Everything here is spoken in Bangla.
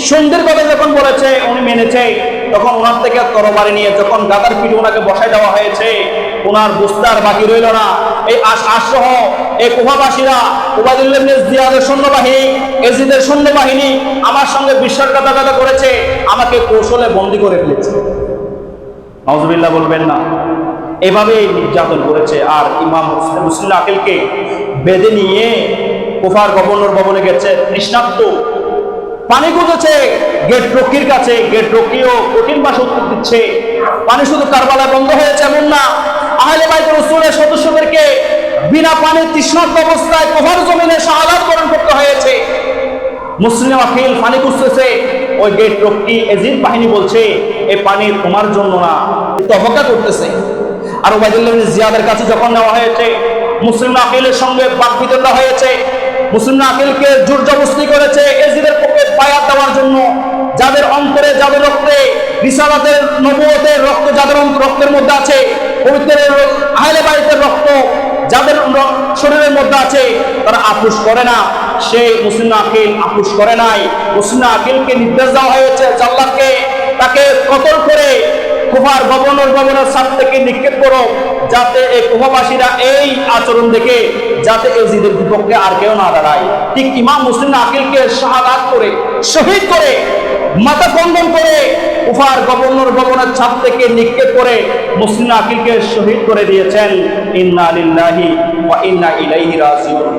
সন্ধির কথা যখন বলেছে উনি মেনেছে, তখন ওনার থেকে তরবারি নিয়ে যখন গাদার পিঠে ওনাকে বসাই দেওয়া হয়েছে, ওনার বুঝতে আর বাকি রইল না। এই আশসহ এই কুফাবাসীরা উবাইদুল্লাহ ইবনে জিয়াদের সৈন্যবাহিনী, এজিদের সৈন্যবাহিনী আমার সঙ্গে বিশ্বাসঘাতকতা করেছে, আমাকে কৌশলে বন্দী করে ফেলেছে। নাউজুবিল্লাহ বলবেন না। এভাবে নির্যাতন করেছে। আর ইমাম মুসলিম আকিলকে বেঁধে নিয়ে কুফার গভর্নর ভবনে গেছে, তৃষ্ণার্ত, পানি খুঁজেছে গেট রক্ষীর কাছে, গেট রক্ষীও কঠিন ভাষা উত্তর দিচ্ছে। পানি শুধু কারবালায় বন্ধ হয়েছে এমন না, আহলে বাইত রাসূলের সদস্যদেরকে বিনা পানি তৃষ্ণার্ত অবস্থায় কুফার জমিনে শাহাদাত বরণ করতে হয়েছে। মুসলিম আকিল পানি খুঁজতেছে, ওই গেট রক্ষী এজিদ বাহিনী বলছে এই পানি তোমার জন্য না, তফাকা করতেছে। আর উবাইদুল্লাহ ইবনে জিয়াদের কাছে যখন নেওয়া হয়েছে, মুসলিম আকিলের সঙ্গে বাকবিতণ্ড হয়েছে। মুসলিম আকিলকে জোর জবরদস্তি করেছে এজিদের পক্ষে বায়াত দেওয়ার জন্য। যাদের অন্তরে, যাদের রক্তে রিসালাতের, নবুয়তের রক্ত যাদের রক্তের মধ্যে আছে, পবিত্র আহলে বাইতের রক্ত যাদের শরীরের মধ্যে আছে, তারা আপোষ করে না। সেই মুসলিম আকিল আপোষ করে নাই। মুসলিম আকিলকে নির্দেশ দেওয়া হয়েছে জাল্লাদকে তাকে কতল করে কুফার গভর্নর ভবনের ছাদ থেকে নিক্ষেপ করো, যাতে এই কুফাবাসীরা এই আচরণ দেখে যাতে এজিদের বিপক্ষে আর কেউ না দাঁড়ায়। ঠিক ইমাম মুসলিম আকিলকে শাহাদাত করে, শহীদ করে, মাথা খণ্ডন করে কুফার গভর্নর ভবনের ছাদ থেকে নিক্ষেপ করে মুসলিম আকিলকে শহীদ করে দিয়েছেন। ইন্না লিল্লাহি ওয়া ইন্না ইলাইহি রাজিউন।